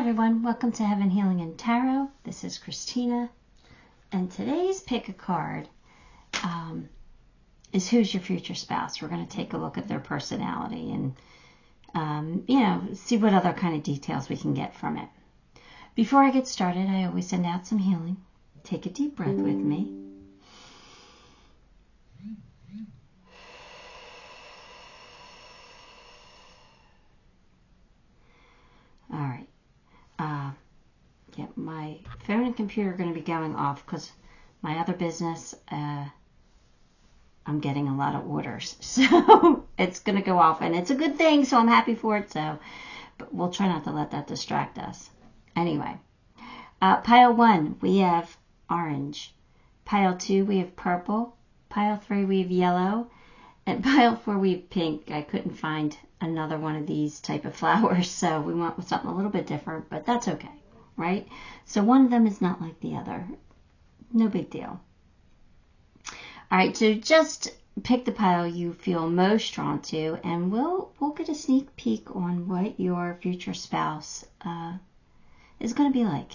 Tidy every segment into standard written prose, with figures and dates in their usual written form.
everyone, welcome to Heaven Healing and Tarot. This is Christina, and today's pick a card is who's your future spouse. We're going to take a look at their personality and see what other kind of details we can get from it. Before I get started, I always send out some healing. Take a deep breath with me. All right. My phone and computer are going to be going off because my other business, I'm getting a lot of orders. So it's going to go off, and it's a good thing, so I'm happy for it. But we'll try not to let that distract us. Anyway, pile 1, we have orange. Pile 2, we have purple. Pile 3, we have yellow. And pile 4, we have pink. I couldn't find another one of these type of flowers, so we went with something a little bit different, but that's okay, right? So one of them is not like the other. No big deal. All right, so just pick the pile you feel most drawn to, and we'll get a sneak peek on what your future spouse is going to be like.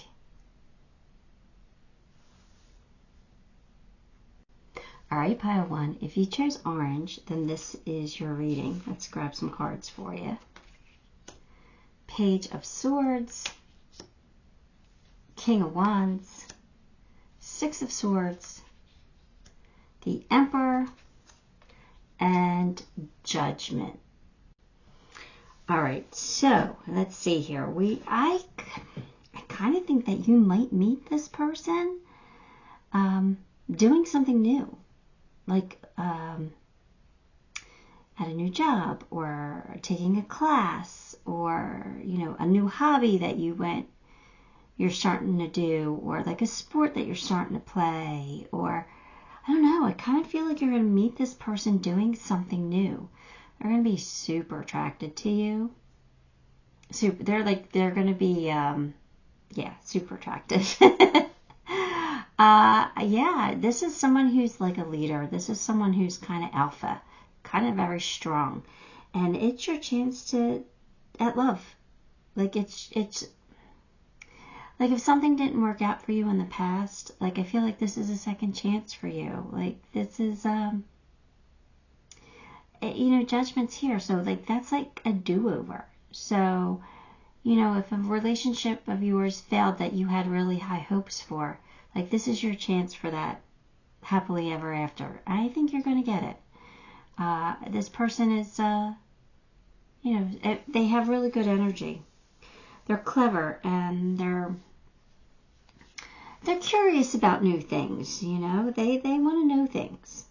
All right, pile 1. If you chose orange, then this is your reading. Let's grab some cards for you. Page of Swords, King of Wands, Six of Swords, the Emperor, and Judgment. All right, so let's see here. I kind of think that you might meet this person doing something new. Like at a new job, or taking a class, or a new hobby that you're starting to do, or like a sport that you're starting to play, or I don't know, I kind of feel like you're going to meet this person doing something new. They're going to be super attracted to you. They're going to be super attractive. This is someone who's like a leader. This is someone who's kind of alpha, kind of very strong. And it's your chance at love. Like it's like if something didn't work out for you in the past, like I feel like this is a second chance for you. Like this is, Judgment's here. So like that's like a do-over. So, if a relationship of yours failed that you had really high hopes for, like this is your chance for that happily ever after. I think you're going to get it. This person is, they have really good energy. They're clever, and they're curious about new things. They want to know things.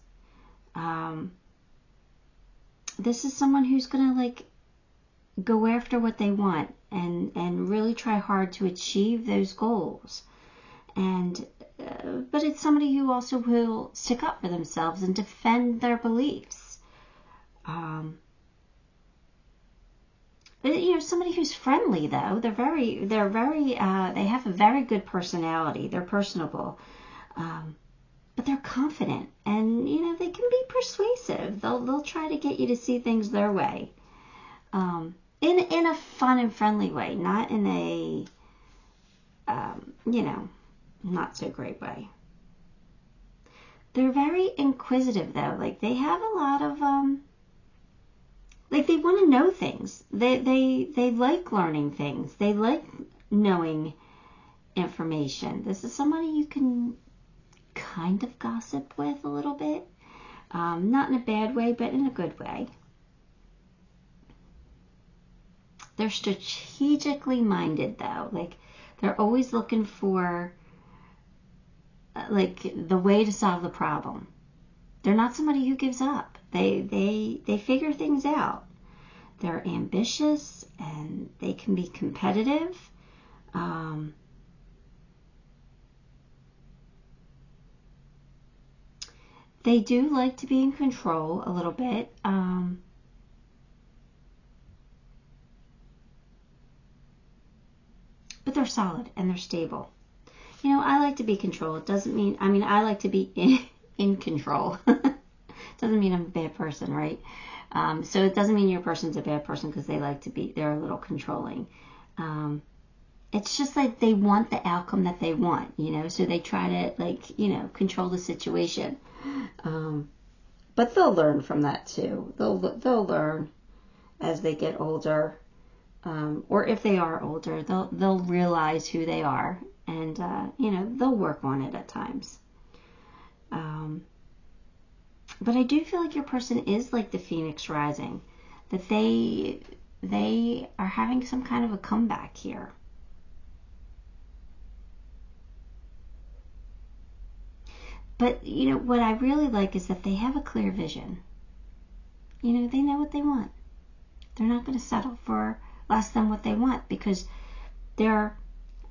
This is someone who's going to go after what they want and really try hard to achieve those goals. But it's somebody who also will stick up for themselves and defend their beliefs. Somebody who's friendly though. They have a very good personality. They're personable, but they're confident, and they can be persuasive. They'll try to get you to see things their way, in a fun and friendly way, not in a not so great way. They're very inquisitive though. Like they have a lot of they want to know things. They like learning things. They like knowing information. This is somebody you can kind of gossip with a little bit. Not in a bad way, but in a good way. They're strategically minded though. Like they're always looking for the way to solve the problem. They're not somebody who gives up. They figure things out. They're ambitious, and they can be competitive. They do like to be in control a little bit. But they're solid and they're stable. I like to be controlled. It doesn't mean, I like to be in control. Doesn't mean I'm a bad person, right? So it doesn't mean your person's a bad person because they're a little controlling. it's just like they want the outcome that they want, you know, so they try to, like, you know, control the situation. But they'll learn from that too. They'll learn as they get older, or if they are older, they'll realize who they are, and you know, they'll work on it at times. But I do feel like your person is like the phoenix rising, that they are having some kind of a comeback here. But, you know, what I really like is that they have a clear vision. You know, they know what they want. They're not going to settle for less than what they want, because they're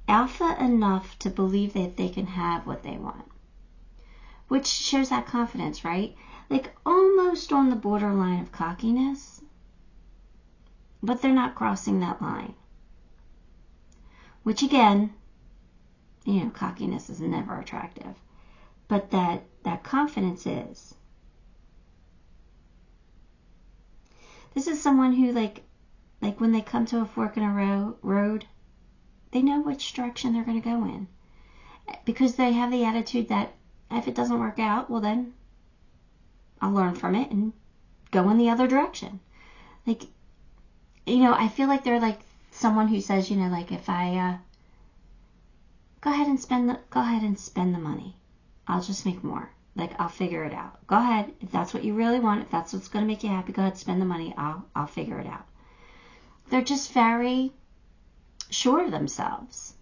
alpha enough to believe that they can have what they want. Which shows that confidence, right? Like almost on the borderline of cockiness. But they're not crossing that line. Which again, you know, cockiness is never attractive. But that confidence is. This is someone who, like when they come to a fork in a road, they know which direction they're going to go in. Because they have the attitude that if it doesn't work out, well then I'll learn from it and go in the other direction. Like, you know, I feel like they're like someone who says, you know, like, if I go ahead and spend the money. I'll just make more. Like, I'll figure it out. Go ahead. If that's what you really want, if that's what's going to make you happy, go ahead, spend the money. I'll figure it out. They're just very sure of themselves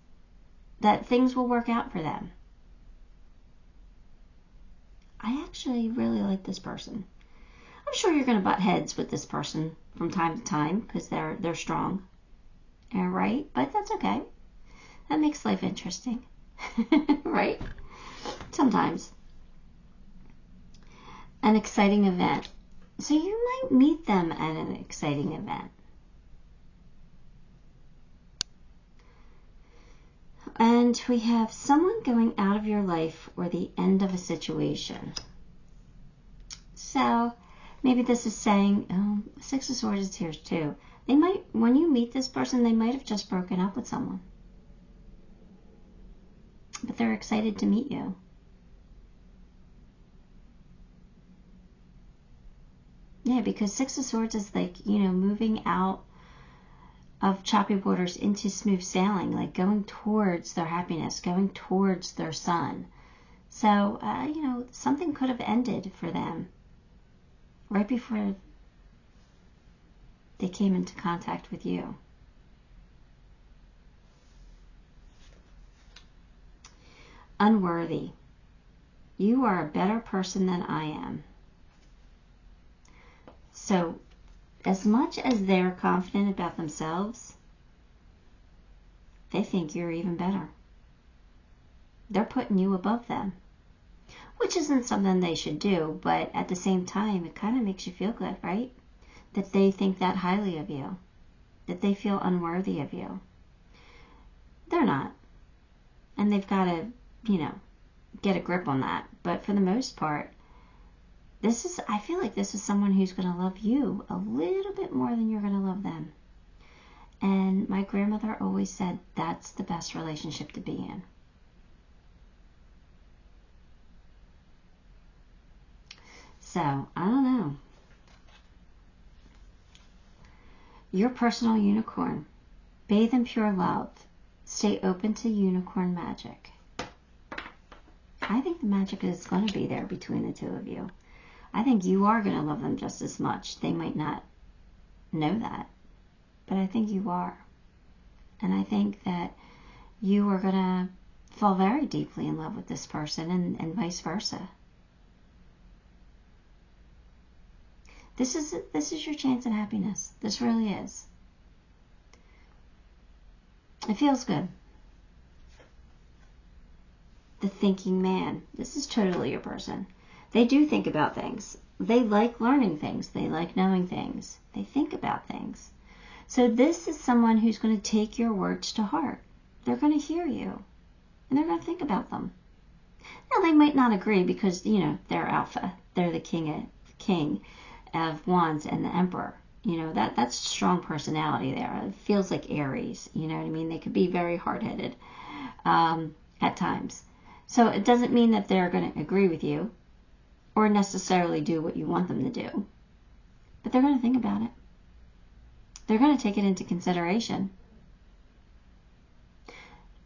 that things will work out for them. I actually really like this person. I'm sure you're going to butt heads with this person from time to time because they're strong. Right? But that's okay. That makes life interesting. Right? Sometimes. An exciting event. So you might meet them at an exciting event. And we have someone going out of your life or the end of a situation. So maybe this is saying, Six of Swords is here too. They might, when you meet this person, they might have just broken up with someone. But they're excited to meet you. Yeah, because Six of Swords is like, you know, moving out of choppy waters into smooth sailing, like going towards their happiness, going towards their sun. So, you know, something could have ended for them right before they came into contact with you. Unworthy. You are a better person than I am. So, as much as they're confident about themselves, they think you're even better. They're putting you above them, which isn't something they should do, but at the same time, it kind of makes you feel good, right? That they think that highly of you, that they feel unworthy of you. They're not. And they've got to, you know, get a grip on that. But for the most part, I feel like this is someone who's going to love you a little bit more than you're going to love them. And my grandmother always said that's the best relationship to be in. So, I don't know. Your personal unicorn. Bathe in pure love. Stay open to unicorn magic. I think the magic is going to be there between the two of you. I think you are going to love them just as much. They might not know that, but I think you are. And I think that you are going to fall very deeply in love with this person and vice versa. This is your chance at happiness. This really is. It feels good. The thinking man. This is totally your person. They do think about things. They like learning things. They like knowing things. They think about things. So this is someone who's going to take your words to heart. They're going to hear you. And they're going to think about them. Now, they might not agree because, you know, they're alpha. They're the king of wands and the emperor. You know, that's strong personality there. It feels like Aries, you know what I mean? They could be very hard-headed at times. So it doesn't mean that they're going to agree with you or necessarily do what you want them to do. But they're going to think about it. They're going to take it into consideration.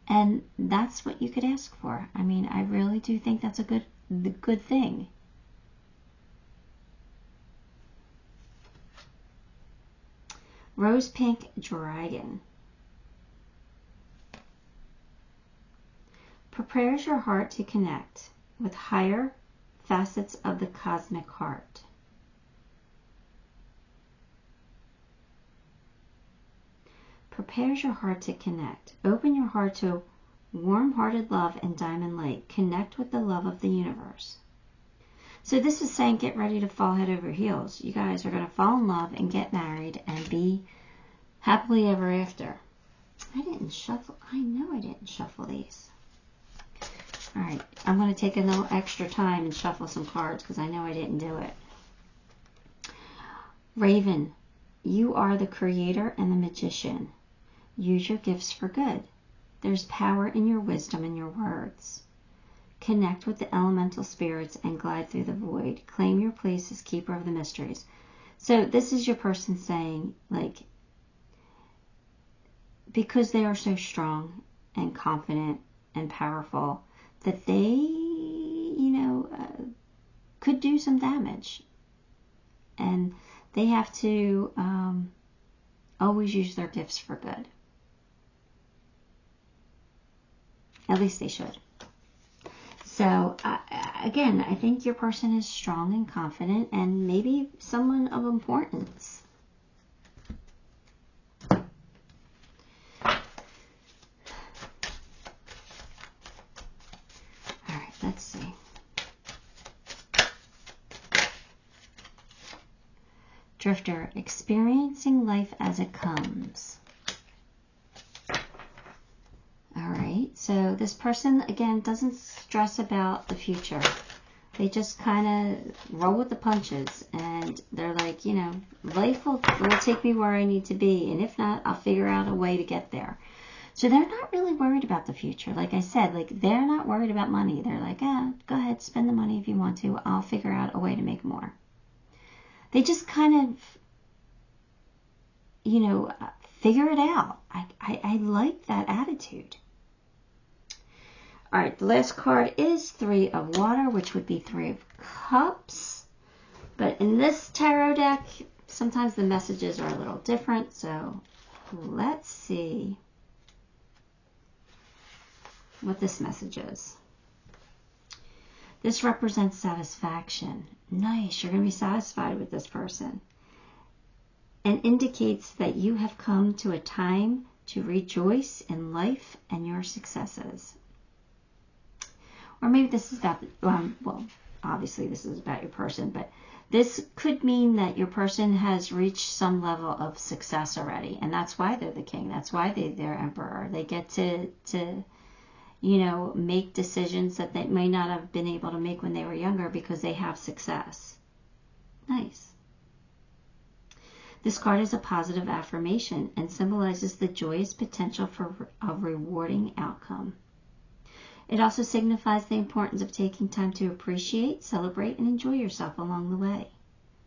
And that's what you could ask for. I mean, I really do think that's a good thing. Rose Pink Dragon. Prepares your heart to connect with higher facets of the cosmic heart. Prepares your heart to connect. Open your heart to warm-hearted love and diamond light. Connect with the love of the universe. So this is saying get ready to fall head over heels. You guys are going to fall in love and get married and be happily ever after. I didn't shuffle. I know I didn't shuffle these. All right. I'm going to take a little extra time and shuffle some cards because I know I didn't do it. Raven, you are the creator and the magician. Use your gifts for good. There's power in your wisdom and your words. Connect with the elemental spirits and glide through the void. Claim your place as keeper of the mysteries. So this is your person saying, like, because they are so strong and confident and powerful, that they, you know, could do some damage. And they have to always use their gifts for good. At least they should. So, again, I think your person is strong and confident and maybe someone of importance. All right, let's see. Drifter, experiencing life as it comes. Alright, so this person, again, doesn't stress about the future. They just kind of roll with the punches. And they're like, you know, life will take me where I need to be. And if not, I'll figure out a way to get there. So they're not really worried about the future. Like I said, like they're not worried about money. They're like, go ahead, spend the money if you want to. I'll figure out a way to make more. They just kind of, you know, figure it out. I like that attitude. All right, the last card is Three of Water, which would be Three of Cups. But in this tarot deck, sometimes the messages are a little different. So let's see what this message is. This represents satisfaction. Nice, you're going to be satisfied with this person. And indicates that you have come to a time to rejoice in life and your successes. Or maybe this is about, well, obviously this is about your person, but this could mean that your person has reached some level of success already. And that's why they're the king. That's why they're emperor. They get to, you know, make decisions that they may not have been able to make when they were younger because they have success. Nice. This card is a positive affirmation and symbolizes the joyous potential for a rewarding outcome. It also signifies the importance of taking time to appreciate, celebrate, and enjoy yourself along the way.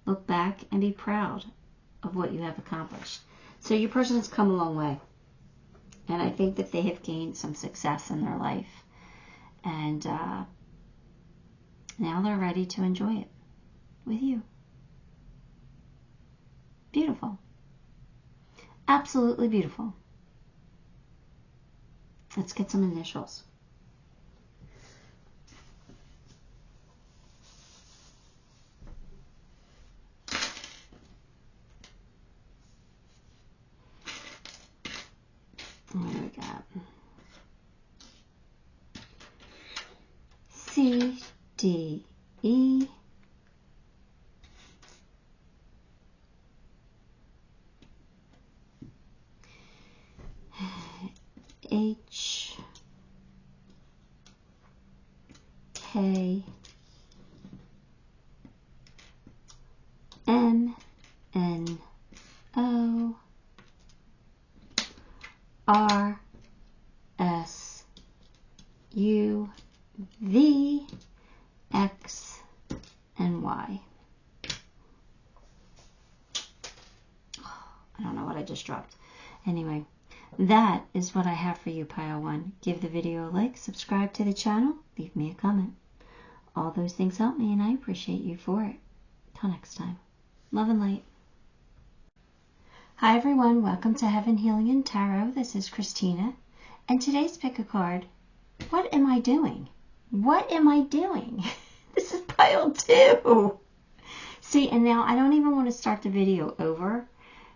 Look back and be proud of what you have accomplished. So your person has come a long way. And I think that they have gained some success in their life. And now they're ready to enjoy it with you. Beautiful. Absolutely beautiful. Let's get some initials. What do we got? C, D, E, H, K, N, R S U V X and Y. I don't know what I just dropped. Anyway, that is what I have for you, Pile 1. Give the video a like, subscribe to the channel, leave me a comment. All those things help me, and I appreciate you for it. Till next time. Love and light. Hi everyone, welcome to Heaven Healing and Tarot. This is Christina, and today's pick a card. What am I doing? What am I doing? This is Pile 2. See, and now I don't even want to start the video over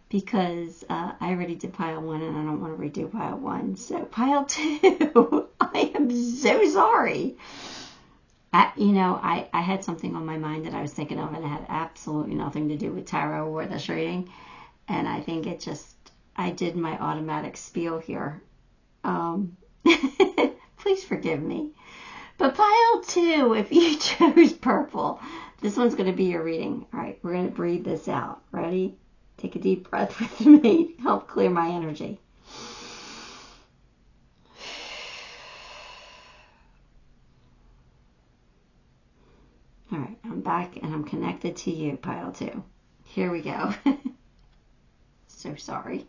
because I already did Pile 1 and I don't want to redo Pile 1. So Pile 2, I am so sorry. I had something on my mind that I was thinking of, and it had absolutely nothing to do with tarot or this reading. And I think I did my automatic spiel here. Please forgive me. But Pile 2, if you chose purple, this one's going to be your reading. All right, we're going to breathe this out. Ready? Take a deep breath with me. Help clear my energy. All right, I'm back and I'm connected to you, Pile 2. Here we go. So sorry.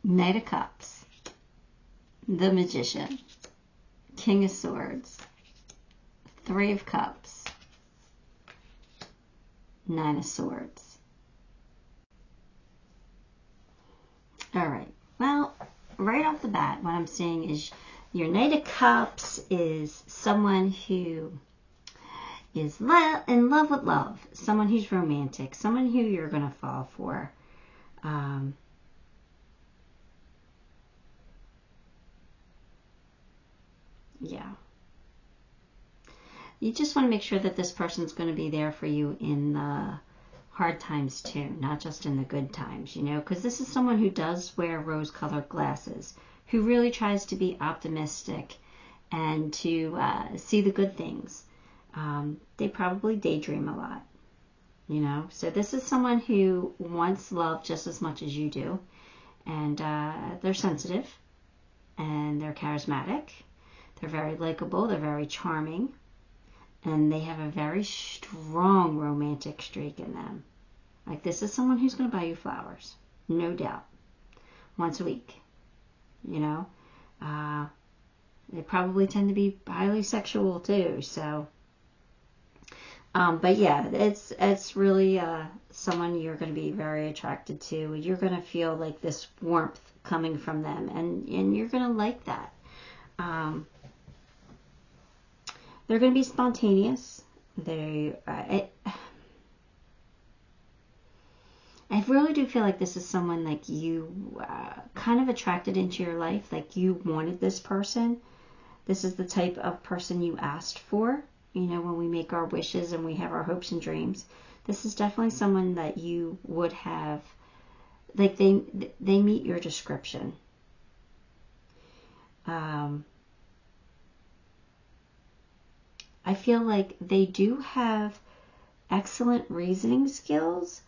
Knight of Cups, the Magician, King of Swords, Three of Cups, Nine of Swords. All right, well, right off the bat, what I'm seeing is your Knight of Cups is someone who is in love with love, someone who's romantic, someone who you're going to fall for. Yeah. You just want to make sure that this person's going to be there for you in the hard times too, not just in the good times, because this is someone who does wear rose-colored glasses, who really tries to be optimistic and to see the good things. They probably daydream a lot, So this is someone who wants love just as much as you do, and they're sensitive, and they're charismatic. They're very likable, they're very charming, and they have a very strong romantic streak in them. Like, this is someone who's going to buy you flowers, no doubt, once a week, They probably tend to be highly sexual too, so. But yeah, it's really someone you're going to be very attracted to. You're going to feel like this warmth coming from them, and you're going to like that. They're going to be spontaneous. I really do feel like this is someone like you kind of attracted into your life, like you wanted this person. This is the type of person you asked for, when we make our wishes and we have our hopes and dreams. This is definitely someone that you would have, like they meet your description. I feel like they do have excellent reasoning skills,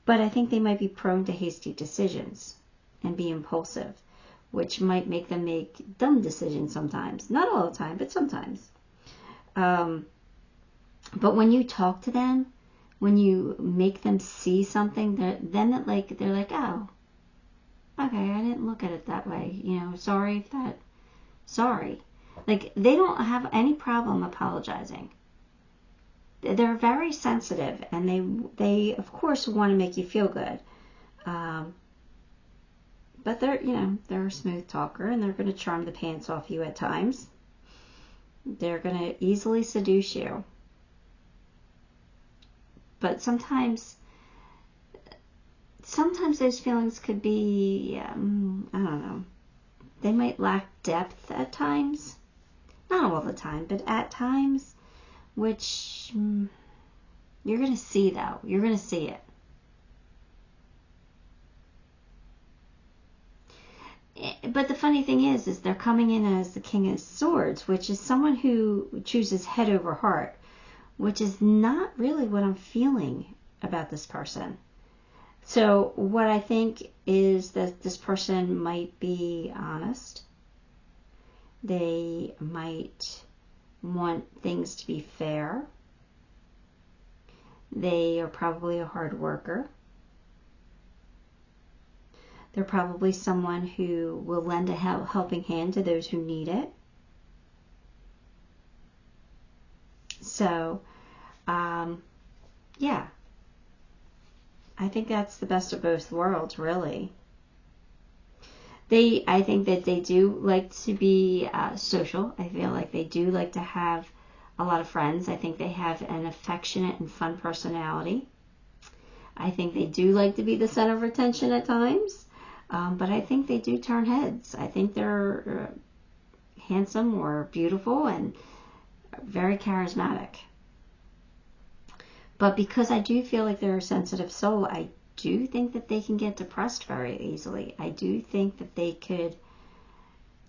but I think they might be prone to hasty decisions and be impulsive, which might make them make dumb decisions sometimes. Not all the time, but sometimes. But when you talk to them, when you make them see something, they're like, oh, okay, I didn't look at it that way. Sorry. Like, they don't have any problem apologizing. They're very sensitive, and they of course want to make you feel good. But they're a smooth talker, and they're going to charm the pants off you at times. They're going to easily seduce you. But sometimes those feelings could be, I don't know, they might lack depth at times. Not all the time, but at times, which you're going to see, though. You're going to see it. But the funny thing is they're coming in as the King of Swords, which is someone who chooses head over heart, which is not really what I'm feeling about this person. So what I think is that this person might be honest. They might want things to be fair. They are probably a hard worker. They're probably someone who will lend a helping hand to those who need it. So, yeah. I think that's the best of both worlds, really. I think that they do like to be social. I feel like they do like to have a lot of friends. I think they have an affectionate and fun personality. I think they do like to be the center of attention at times. But I think they do turn heads. I think they're handsome or beautiful and very charismatic. But because I do feel like they're a sensitive soul, I do think that they can get depressed very easily. I do think that they could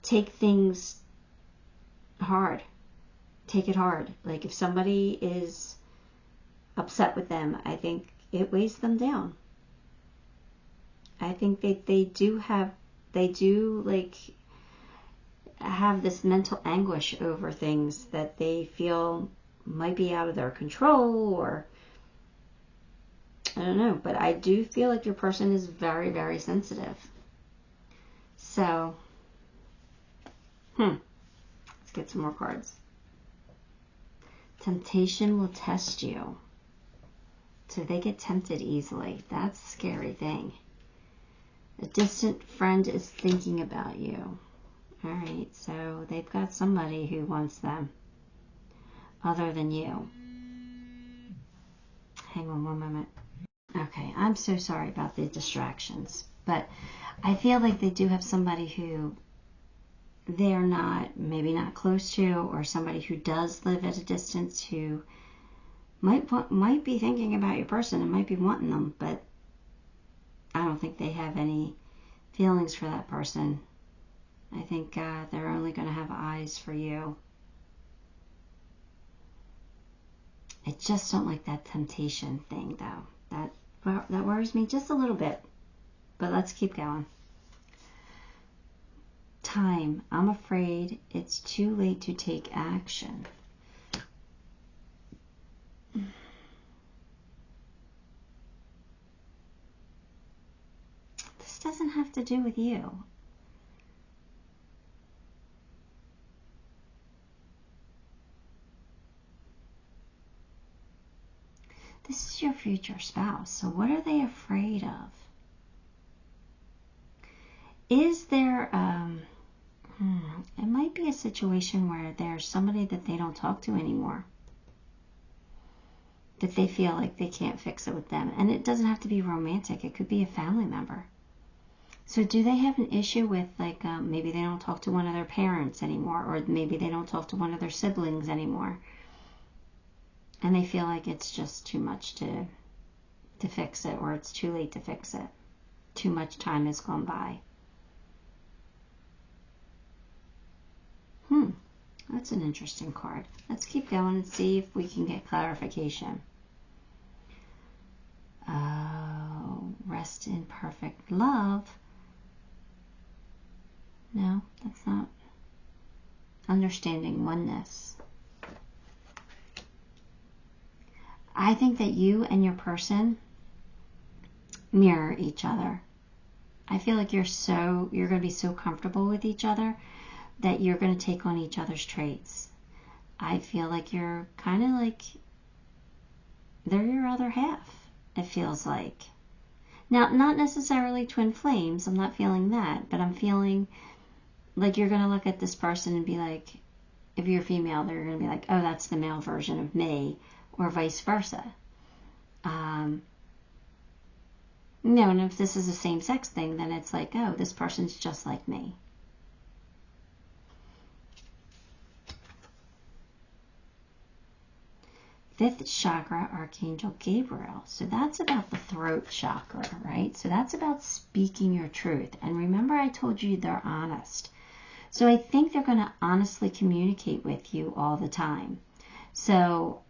take things hard. Take it hard. Like if somebody is upset with them, I think it weighs them down. I think that they do have this mental anguish over things that they feel might be out of their control, or I don't know, but I do feel like your person is very, very sensitive. So, let's get some more cards. Temptation will test you. So they get tempted easily. That's a scary thing. A distant friend is thinking about you. All right, so they've got somebody who wants them other than you. Hang on one moment. Okay, I'm so sorry about the distractions, but I feel like they do have somebody who they're maybe not close to, or somebody who does live at a distance who might be thinking about your person and might be wanting them, but I don't think they have any feelings for that person. I think they're only going to have eyes for you. I just don't like that temptation thing, though. That worries me just a little bit. But let's keep going. Time. I'm afraid it's too late to take action. This doesn't have to do with you. This is your future spouse. So what are they afraid of? Is there, it might be a situation where there's somebody that they don't talk to anymore, that they feel like they can't fix it with them. And it doesn't have to be romantic. It could be a family member. So do they have an issue with, like, maybe they don't talk to one of their parents anymore, or maybe they don't talk to one of their siblings anymore, and they feel like it's just too much to fix it, or it's too late to fix it. Too much time has gone by. That's an interesting card. Let's keep going and see if we can get clarification. Rest in perfect love. No, that's not. Understanding oneness. I think that you and your person mirror each other. I feel like you're going to be so comfortable with each other that you're going to take on each other's traits. I feel like you're kind of like, they're your other half, it feels like. Now, not necessarily twin flames, I'm not feeling that, but I'm feeling like you're going to look at this person and be like, if you're female, they're going to be like, oh, that's the male version of me, or vice versa. And if this is a same-sex thing, then it's like, oh, this person's just like me. Fifth chakra, Archangel Gabriel. So that's about the throat chakra, right? So that's about speaking your truth. And remember, I told you they're honest. So I think they're going to honestly communicate with you all the time. So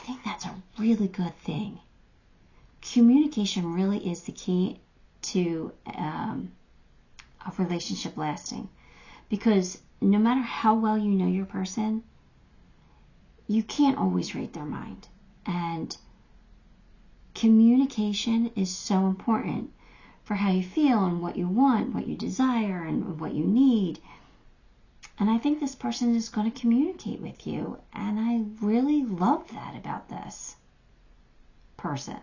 think that's a really good thing. Communication really is the key to a relationship lasting, because no matter how well you know your person, you can't always read their mind. And communication is so important for how you feel and what you want, what you desire, and what you need. And I think this person is going to communicate with you. And I really love that about this person.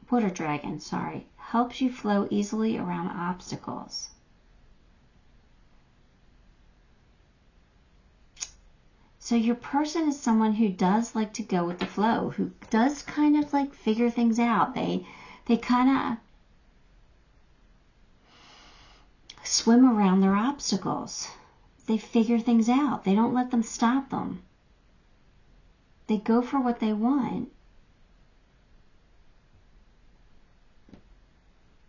Water dragon, helps you flow easily around obstacles. So your person is someone who does like to go with the flow, who does kind of like figure things out. They kind of swim around their obstacles. They figure things out. They don't let them stop them. They go for what they want.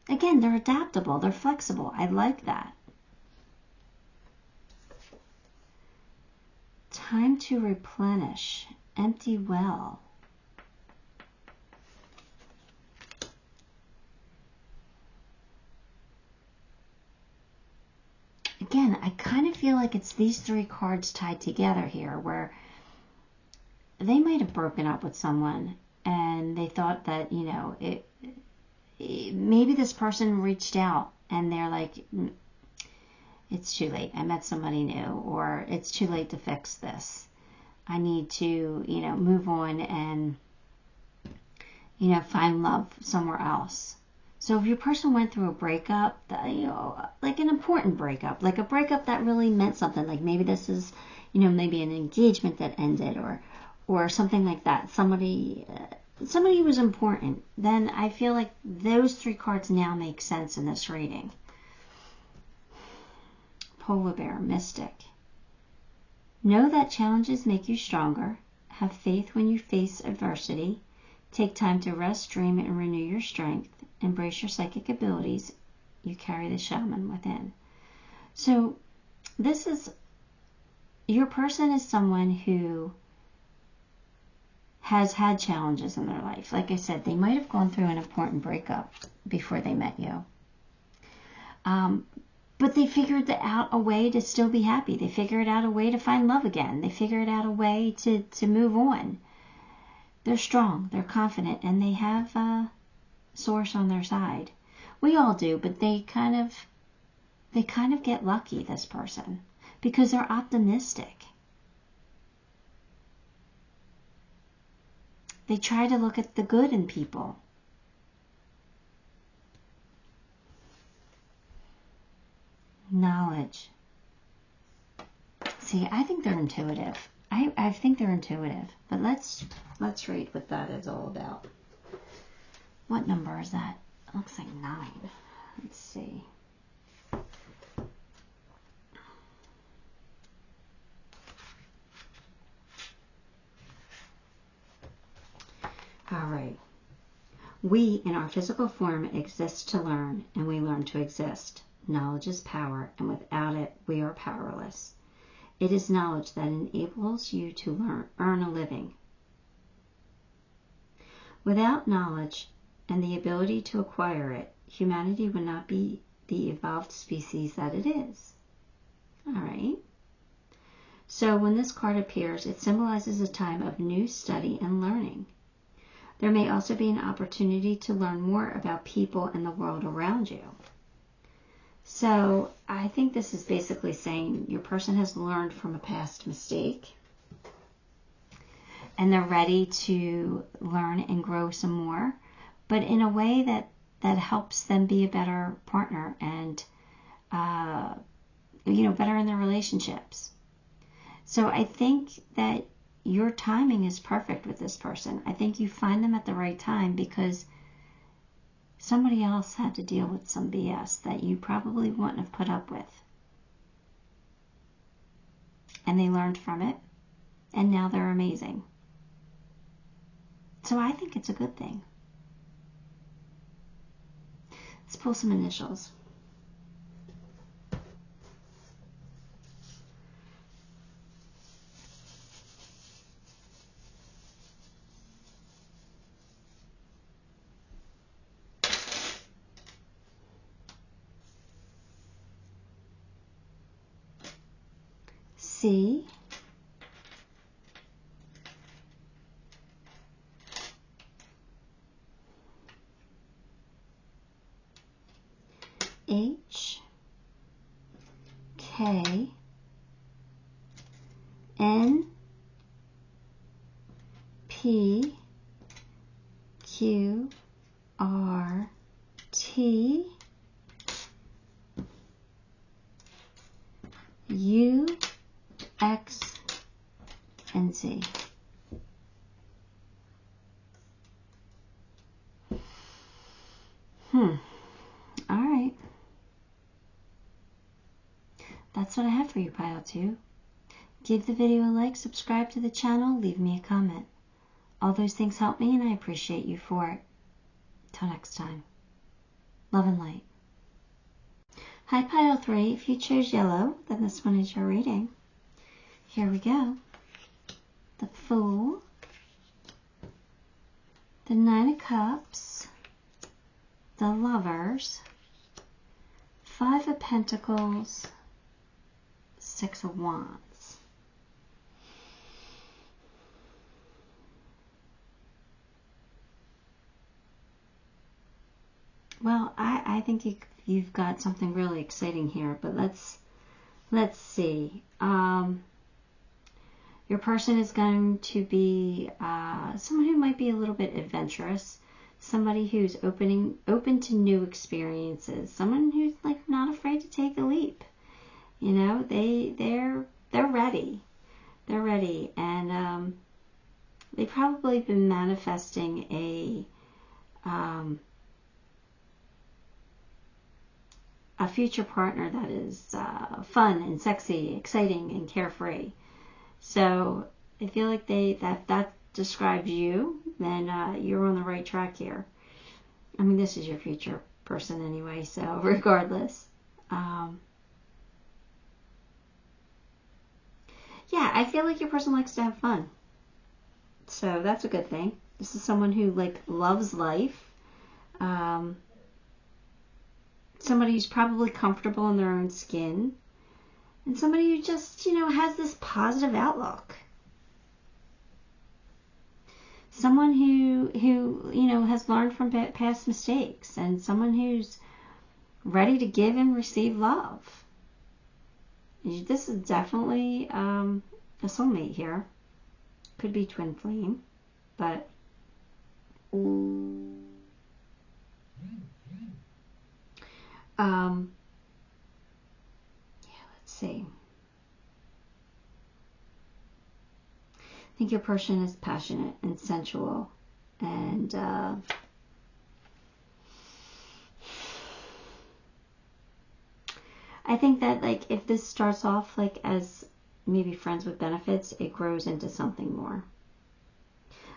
Again, they're adaptable. They're flexible. I like that. Time to replenish. Empty well. Again, I kind of feel like it's these three cards tied together here, where they might have broken up with someone and they thought that, you know, maybe this person reached out and they're like, it's too late. I met somebody new, or it's too late to fix this. I need to, you know, move on and, you know, find love somewhere else. So if your person went through a breakup, you know, like an important breakup, like a breakup that really meant something, like maybe this is, you know, maybe an engagement that ended, or something like that. Somebody who was important, then I feel like those three cards now make sense in this reading. Polar bear, mystic. Know that challenges make you stronger. Have faith when you face adversity. Take time to rest, dream, and renew your strength. Embrace your psychic abilities. You carry the shaman within. So this is, your person is someone who has had challenges in their life. Like I said, they might have gone through an important breakup before they met you. But they figured out a way to still be happy. They figured out a way to find love again. They figured out a way to move on. They're strong, they're confident, and they have source on their side. We all do, but they kind of get lucky, this person, because they're optimistic. They try to look at the good in people. Knowledge. See, I think they're intuitive. I think they're intuitive. But let's read what that is all about. What number is that? It looks like 9. Let's see. All right. We, in our physical form, exist to learn, and we learn to exist. Knowledge is power, and without it, we are powerless. It is knowledge that enables you to earn a living. Without knowledge and the ability to acquire it, humanity would not be the evolved species that it is. All right. So when this card appears, it symbolizes a time of new study and learning. There may also be an opportunity to learn more about people and the world around you. So I think this is basically saying your person has learned from a past mistake, and they're ready to learn and grow some more, but in a way that helps them be a better partner and, better in their relationships. So I think that your timing is perfect with this person. I think you find them at the right time because somebody else had to deal with some BS that you probably wouldn't have put up with. And they learned from it, and now they're amazing. So I think it's a good thing. Let's pull some initials. C, H, K, N, P, Q, R, T, U, X, and Z. All right. That's what I have for you, Pile 2. Give the video a like, subscribe to the channel, leave me a comment. All those things help me, and I appreciate you for it. Till next time. Love and light. Hi, Pile 3. If you chose yellow, then this one is your reading. Here we go. The Fool, the Nine of Cups, the Lovers, Five of Pentacles, Six of Wands. Well, I think you've got something really exciting here, but let's see. Your person is going to be someone who might be a little bit adventurous, somebody who's open to new experiences, someone who's like not afraid to take a leap. You know, they're ready. They're ready, and they've probably been manifesting a future partner that is fun and sexy, exciting, and carefree. So I feel like that describes you, then you're on the right track here. I mean, this is your future person anyway, so regardless. Yeah, I feel like your person likes to have fun. So that's a good thing. This is someone who like loves life. Somebody who's probably comfortable in their own skin. And somebody who just, you know, has this positive outlook. Someone who you know, has learned from past mistakes. And someone who's ready to give and receive love. This is definitely a soulmate here. Could be twin flame, but yeah, let's see. I think your person is passionate and sensual, and I think that, like, if this starts off like as maybe friends with benefits, it grows into something more.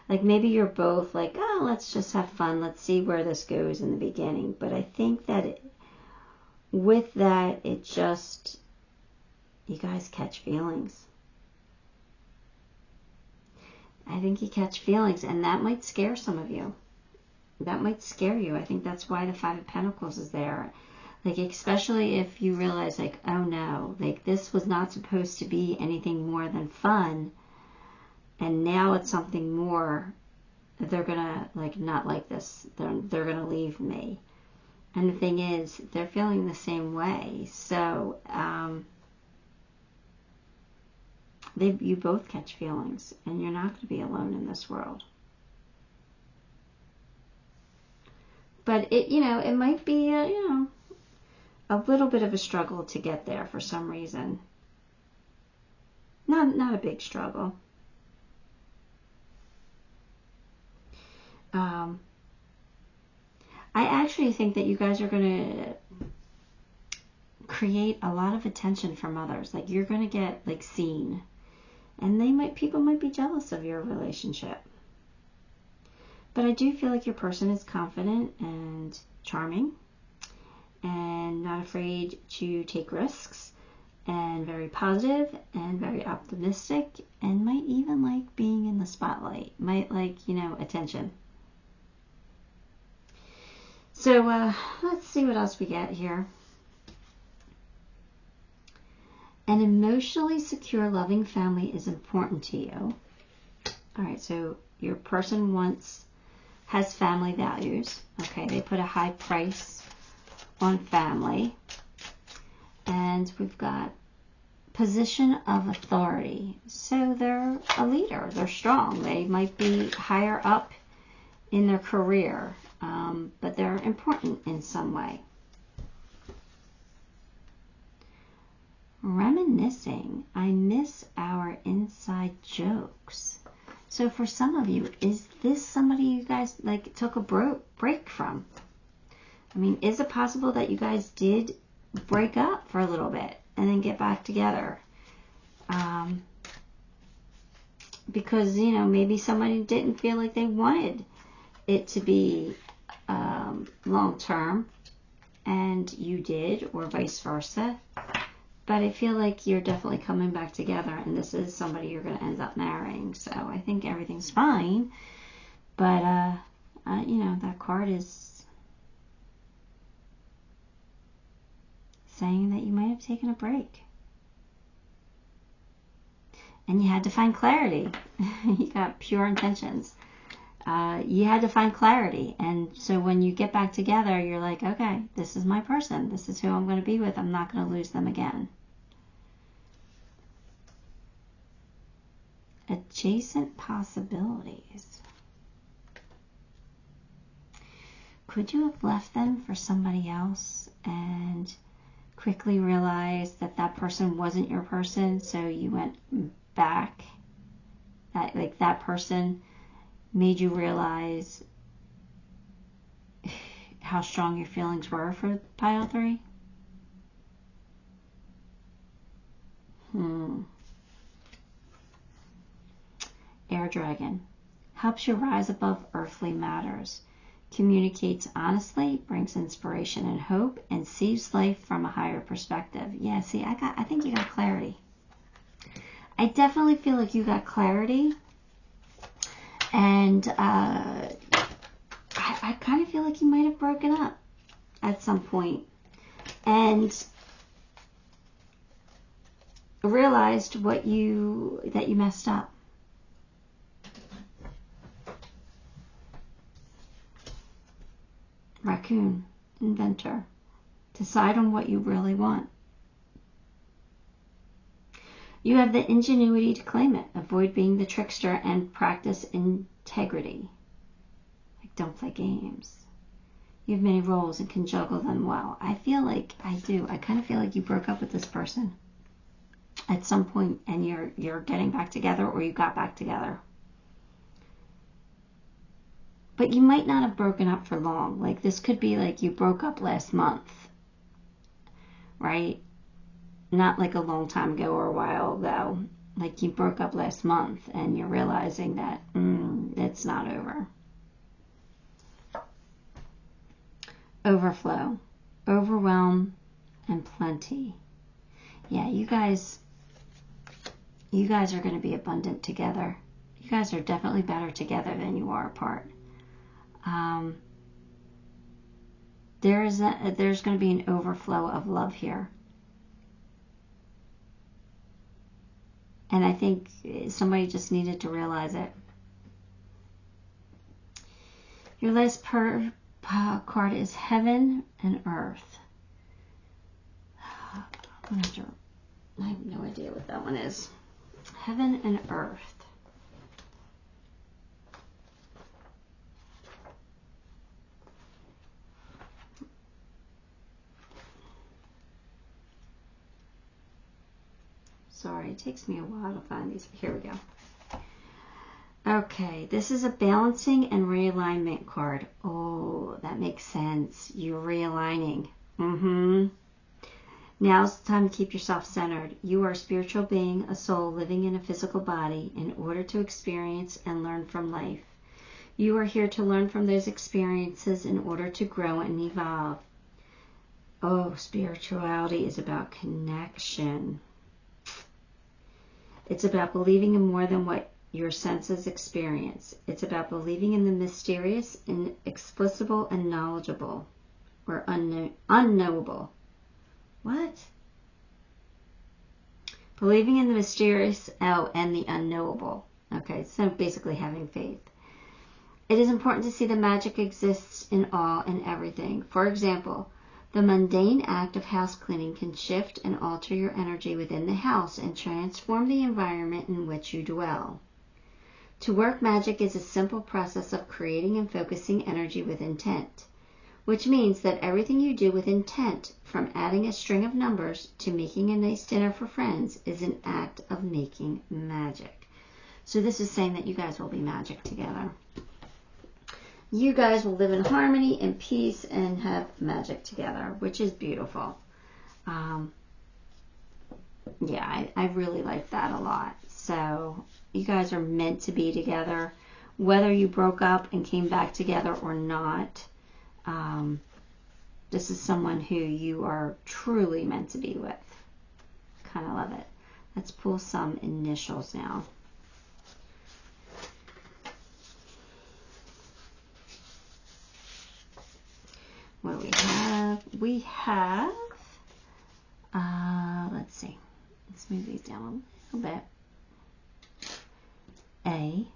Like, maybe you're both like, oh, let's just have fun, let's see where this goes in the beginning. But I think that with that, it just, you guys catch feelings. I think you catch feelings, and that might scare some of you. That might scare you. I think that's why the Five of Pentacles is there. Like, especially if you realize, like, oh no, like, this was not supposed to be anything more than fun, and now it's something more. They're gonna, like, not like this. They're gonna leave me. And the thing is, they're feeling the same way. So you both catch feelings, and you're not going to be alone in this world. But it, you know, it might be you know, a little bit of a struggle to get there for some reason. Not a big struggle. I actually think that you guys are going to create a lot of attention from others. Like, you're going to get, like, seen. And people might be jealous of your relationship. But I do feel like your person is confident and charming and not afraid to take risks and very positive and very optimistic and might even like being in the spotlight. Might like, you know, attention. So let's see what else we get here. An emotionally secure, loving family is important to you. All right, so your person has family values. Okay, they put a high price on family. And we've got position of authority. So they're a leader. They're strong. They might be higher up in their career, but they're important in some way. Reminiscing. I miss our inside jokes. So for some of you, is this somebody you guys like took a break from? I mean, is it possible that you guys did break up for a little bit and then get back together? Because, you know, maybe somebody didn't feel like they wanted it to be long-term and you did, or vice versa. But I feel like you're definitely coming back together, and this is somebody you're going to end up marrying. So I think everything's fine. But, you know, that card is saying that you might have taken a break. And you had to find clarity. You got pure intentions. You had to find clarity. And so when you get back together, you're like, okay, this is my person. This is who I'm going to be with. I'm not going to lose them again. Adjacent possibilities. Could you have left them for somebody else and quickly realized that that person wasn't your person, so you went back? That person made you realize how strong your feelings were for pile 3? Air Dragon. Helps you rise above earthly matters. Communicates honestly, brings inspiration and hope, and sees life from a higher perspective. Yeah, see, I think you got clarity. I definitely feel like you got clarity. And I kind of feel like you might have broken up at some point and realized that you messed up. Raccoon, inventor. Decide on what you really want. You have the ingenuity to claim it. Avoid being the trickster and practice integrity. Like, don't play games. You have many roles and can juggle them well. I feel like I do. I kind of feel like you broke up with this person at some point and you're getting back together, or you got back together. But you might not have broken up for long. Like, this could be like you broke up last month, right? Not like a long time ago or a while ago. Like, you broke up last month and you're realizing that it's not over. Overflow, overwhelm, and plenty. Yeah, you guys are going to be abundant together. You guys are definitely better together than you are apart. There's going to be an overflow of love here. And I think somebody just needed to realize it. Your last card is Heaven and Earth. I have no idea what that one is. Heaven and Earth. Sorry, it takes me a while to find these. Here we go. Okay, this is a balancing and realignment card. Oh, that makes sense. You're realigning. Now's the time to keep yourself centered. You are a spiritual being, a soul living in a physical body in order to experience and learn from life. You are here to learn from those experiences in order to grow and evolve. Oh, spirituality is about connection. It's about believing in more than what your senses experience. It's about believing in the mysterious, inexplicable, and knowledgeable, or unknowable. What? Believing in the mysterious, and the unknowable. Okay, so basically having faith. It is important to see the magic exists in all and everything. For example, the mundane act of house cleaning can shift and alter your energy within the house and transform the environment in which you dwell. To work magic is a simple process of creating and focusing energy with intent, which means that everything you do with intent, from adding a string of numbers to making a nice dinner for friends, is an act of making magic. So this is saying that you guys will be magic together. You guys will live in harmony and peace and have magic together, which is beautiful. Yeah, I really like that a lot. So you guys are meant to be together, whether you broke up and came back together or not. This is someone who you are truly meant to be with. Kind of love it. Let's pull some initials now. What do we have? We have, let's see. Let's move these down a little bit. A,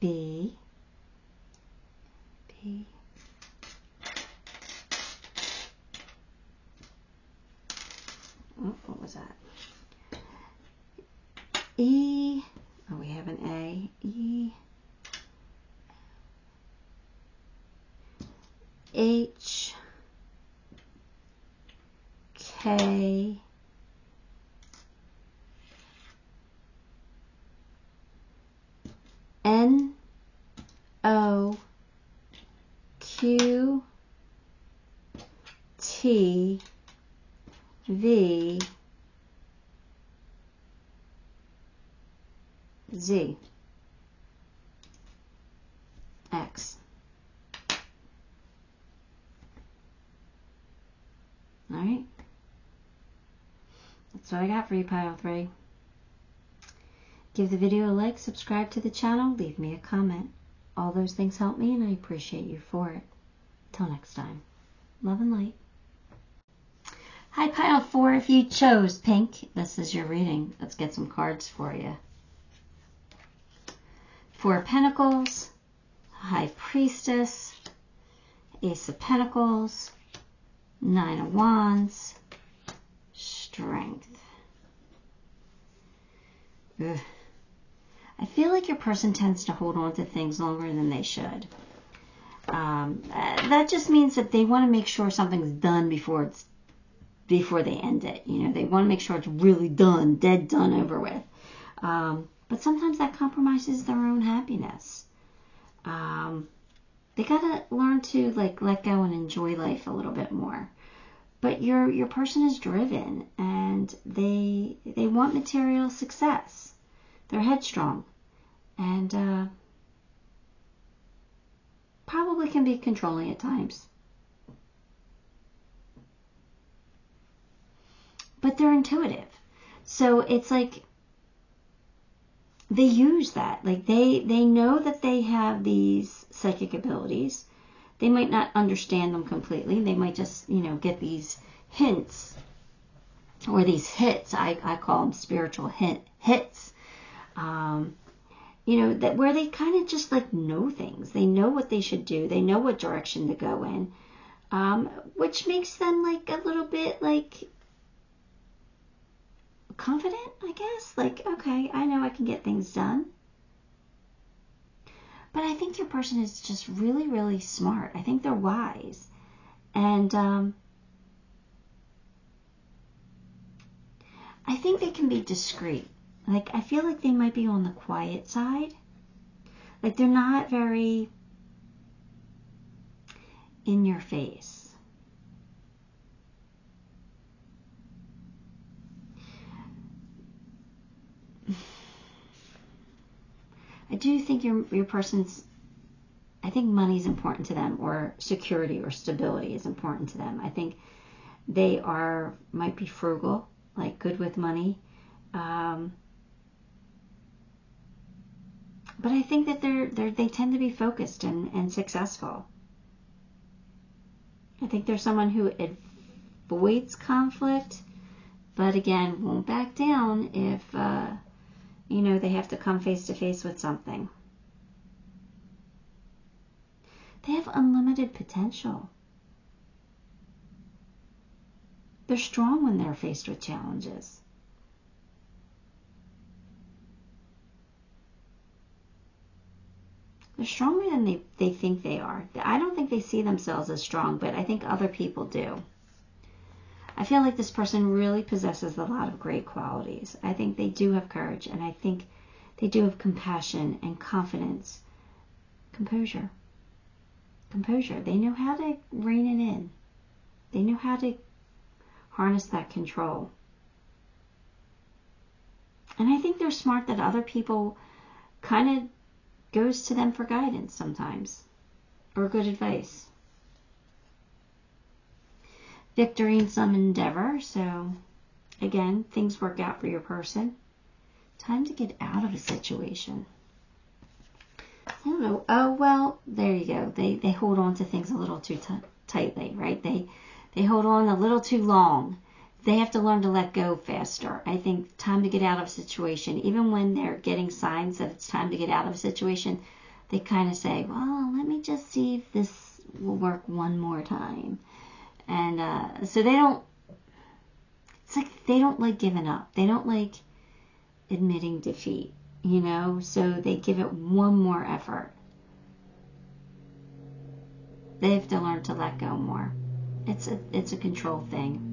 B, oh, what was that? E, oh, we have an A, E, H, K, N, O, Q, T, V, Z, X. All right. That's what I got for you, pile 3. Give the video a like, subscribe to the channel, leave me a comment. All those things help me, and I appreciate you for it. Till next time. Love and light. Hi, pile 4. If you chose pink, this is your reading. Let's get some cards for you. 4 of Pentacles, High Priestess, Ace of Pentacles, 9 of Wands, Strength. Ugh. I feel like your person tends to hold on to things longer than they should. That just means that they want to make sure something's done before they end it. You know, they want to make sure it's really done, dead, done, over with. But sometimes that compromises their own happiness. They gotta learn to let go and enjoy life a little bit more. But your person is driven, and they want material success. They're headstrong, and probably can be controlling at times. But they're intuitive, so it's like they use that. Like they know that they have these psychic abilities. They might not understand them completely. They might just, get these hints or these hits. I call them spiritual hits. That where they kind of just know things. They know what they should do. They know what direction to go in, which makes them a little bit confident, I guess. Okay, I know I can get things done. But I think your person is just really, really smart. I think they're wise. And I think they can be discreet. I feel like they might be on the quiet side. They're not very in your face. I do think your person's, I think money's important to them, or security or stability is important to them. I think they might be frugal, good with money. But I think that they tend to be focused and successful. I think they're someone who avoids conflict, but again, won't back down if, you know, they have to come face to face with something. They have unlimited potential. They're strong when they're faced with challenges. They're stronger than they think they are. I don't think they see themselves as strong, but I think other people do. I feel like this person really possesses a lot of great qualities. I think they do have courage, and I think they do have compassion and confidence. Composure. Composure. They know how to rein it in. They know how to harness that control. And I think they're smart that other people kind of goes to them for guidance sometimes, or good advice. Victory in some endeavor. So again, things work out for your person. Time to get out of a situation. I don't know. Oh, well, there you go. They hold on to things a little too tightly, right? They hold on a little too long. They have to learn to let go faster. I think time to get out of a situation, even when they're getting signs that it's time to get out of a situation, they kind of say, well, let me just see if this will work one more time. And so they don't, it's like they don't like giving up. They don't like admitting defeat, you know, so they give it one more effort. They have to learn to let go more. It's a control thing.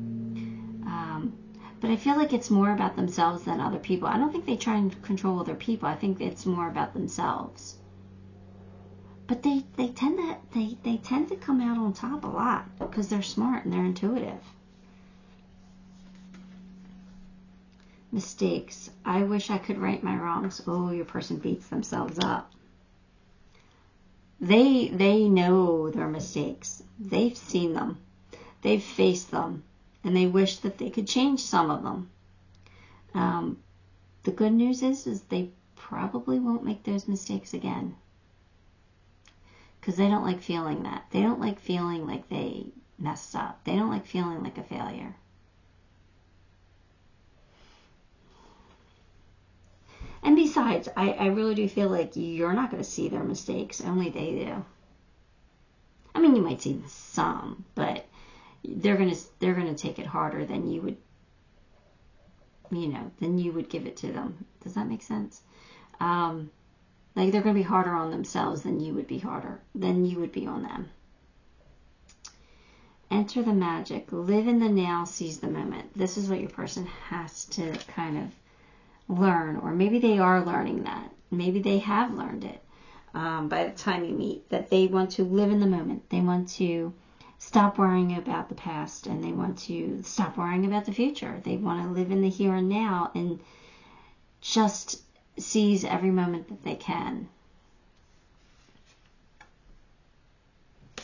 But I feel like it's more about themselves than other people. I don't think they try and control other people. I think it's more about themselves. But they tend to come out on top a lot because they're smart and they're intuitive. Mistakes. I wish I could right my wrongs. Oh, your person beats themselves up. They know their mistakes. They've seen them. They've faced them. And they wish that they could change some of them. The good news is they probably won't make those mistakes again. Because they don't like feeling that. They don't like feeling like they messed up. They don't like feeling like a failure. And besides, I really do feel like you're not going to see their mistakes. Only they do. I mean, you might see some, but they're gonna take it harder than you would, you know, than you would give it to them. Does that make sense? Like they're gonna be harder on themselves than you would be on them. Enter the magic. Live in the now, seize the moment. This is what your person has to kind of learn, or maybe they are learning that. Maybe they have learned it by the time you meet, that they want to live in the moment. They want to stop worrying about the past, and they want to stop worrying about the future. They want to live in the here and now and just seize every moment that they can.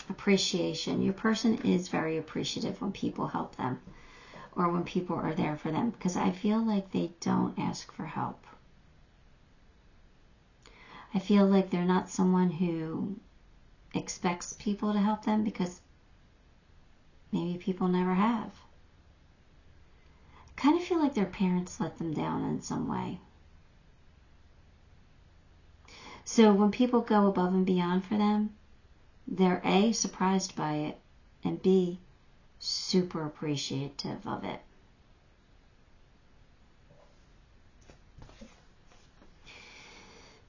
Appreciation. Your person is very appreciative when people help them or when people are there for them, because I feel like they don't ask for help. I feel like they're not someone who expects people to help them because maybe people never have. I kind of feel like their parents let them down in some way. So when people go above and beyond for them, they're A, surprised by it, and B, super appreciative of it.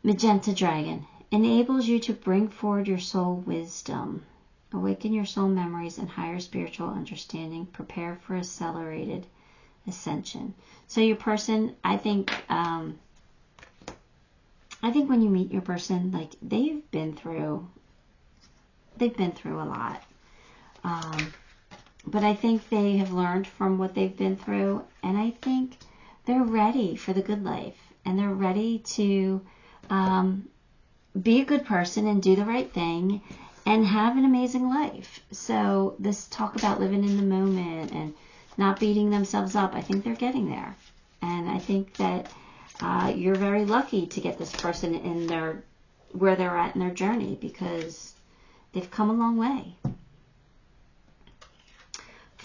Magenta Dragon enables you to bring forward your soul wisdom. Awaken your soul memories and higher spiritual understanding. Prepare for accelerated ascension. So your person, I think when you meet your person, like they've been through a lot. But I think they have learned from what they've been through, and I think they're ready for the good life, and they're ready to be a good person and do the right thing and have an amazing life. So this talk about living in the moment and not beating themselves up, I think they're getting there. And I think that you're very lucky to get this person in where they're at in their journey, because they've come a long way.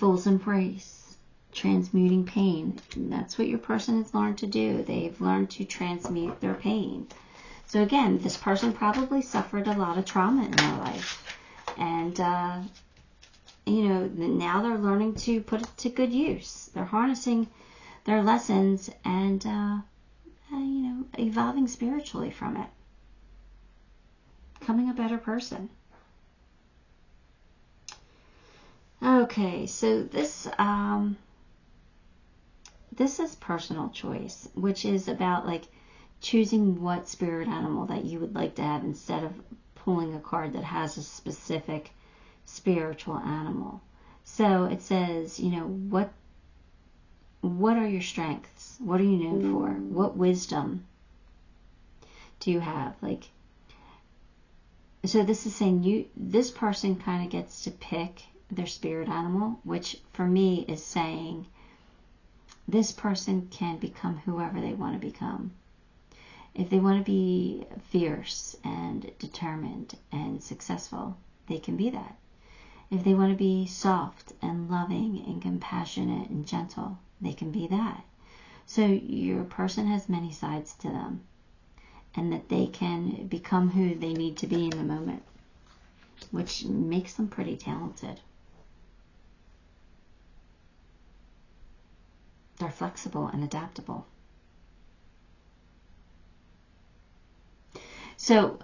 Fool's embrace, transmuting pain. And that's what your person has learned to do. They've learned to transmute their pain. So again, this person probably suffered a lot of trauma in their life. And, you know, now they're learning to put it to good use. They're harnessing their lessons and, you know, evolving spiritually from it. Becoming a better person. Okay, so this is personal choice, which is about like choosing what spirit animal that you would like to have instead of pulling a card that has a specific spiritual animal. So it says, you know, what are your strengths? What are you known for? What wisdom do you have? Like, so this is saying this person kind of gets to pick their spirit animal, which for me is saying this person can become whoever they want to become. If they want to be fierce and determined and successful, they can be that. If they want to be soft and loving and compassionate and gentle, they can be that. So your person has many sides to them, and that they can become who they need to be in the moment, which makes them pretty talented. They're flexible and adaptable. So,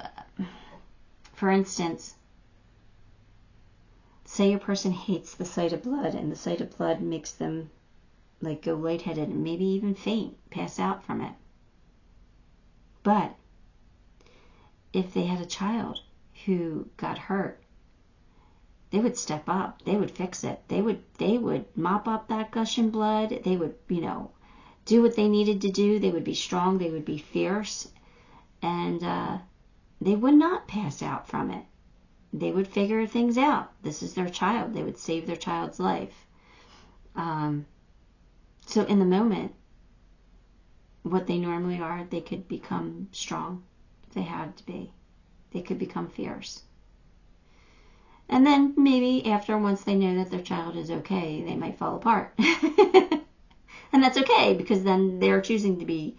for instance, say your person hates the sight of blood, and the sight of blood makes them like go lightheaded and maybe even faint, pass out from it. But if they had a child who got hurt, they would step up. They would fix it. They would mop up that gushing blood. They would, you know, do what they needed to do. They would be strong. They would be fierce. And they would not pass out from it. They would figure things out. This is their child. They would save their child's life. So in the moment, what they normally are, they could become strong if they had to be. They could become fierce. And then maybe after, once they know that their child is okay, they might fall apart. And that's okay, because then they're choosing to be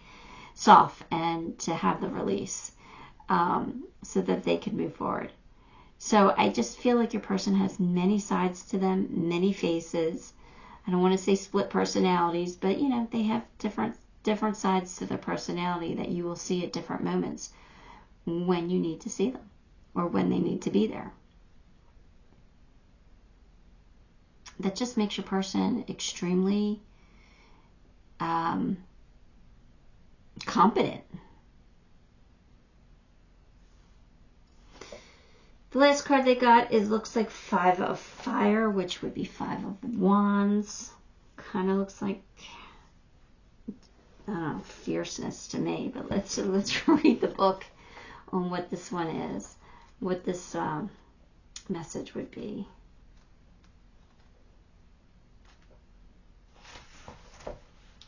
soft and to have the release, so that they can move forward. So I just feel like your person has many sides to them, many faces. I don't want to say split personalities, but you know, they have different sides to their personality that you will see at different moments when you need to see them or when they need to be there. That just makes your person extremely competent. The last card they got looks like 5 of Fire, which would be 5 of Wands. Kind of looks like, I don't know, fierceness to me. But let's read the book on what this one is, what this message would be.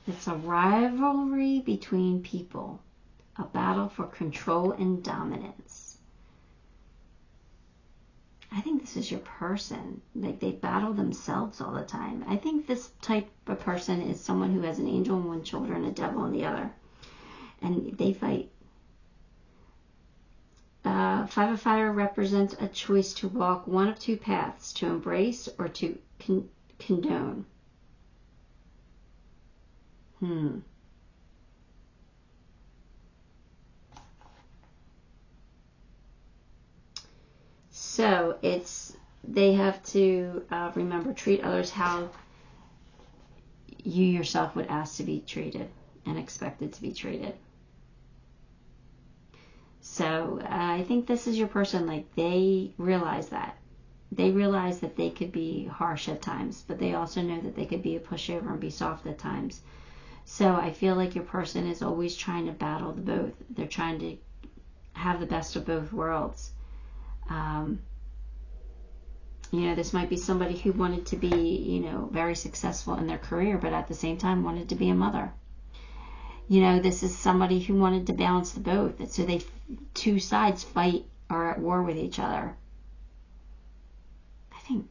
It's a rivalry between people, a battle for control and dominance. I think this is your person. Like, they battle themselves all the time. I think this type of person is someone who has an angel in one shoulder and a devil in the other. And they fight. 5 of Fire represents a choice to walk one of two paths, to embrace or to condone. So they have to remember, treat others how you yourself would ask to be treated and expected to be treated. So I think this is your person. Like, they realize that. They realize that they could be harsh at times, but they also know that they could be a pushover and be soft at times. So I feel like your person is always trying to battle the both. They're trying to have the best of both worlds. You know, this might be somebody who wanted to be, you know, very successful in their career, but at the same time wanted to be a mother. You know, this is somebody who wanted to balance the both. So two sides fight or are at war with each other.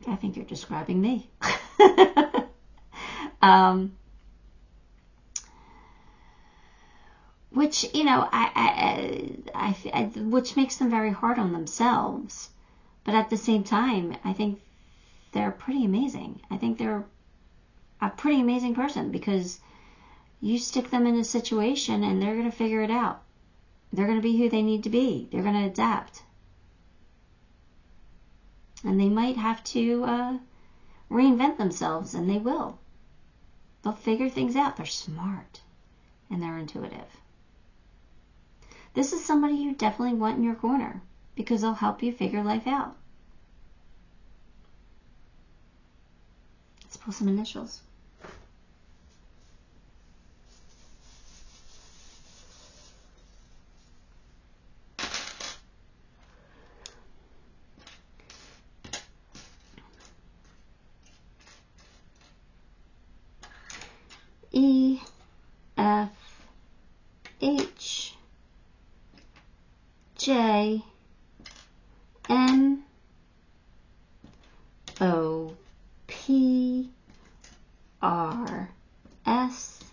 I think you're describing me. Which, you know, which makes them very hard on themselves. But at the same time, I think they're pretty amazing. I think they're a pretty amazing person, because you stick them in a situation and they're going to figure it out. They're going to be who they need to be. They're going to adapt. And they might have to reinvent themselves, and they will. They'll figure things out. They're smart and they're intuitive. This is somebody you definitely want in your corner, because they'll help you figure life out. Let's pull some initials. E, F, H, J, M, O, P, R, S,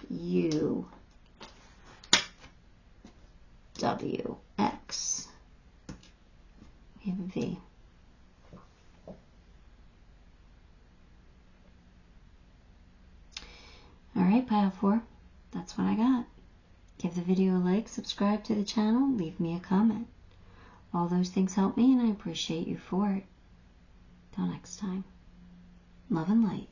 U, W, X. We have a V. Alright, pile 4. That's what I got. Give the video a like, subscribe to the channel, leave me a comment. All those things help me, and I appreciate you for it. Till next time. Love and light.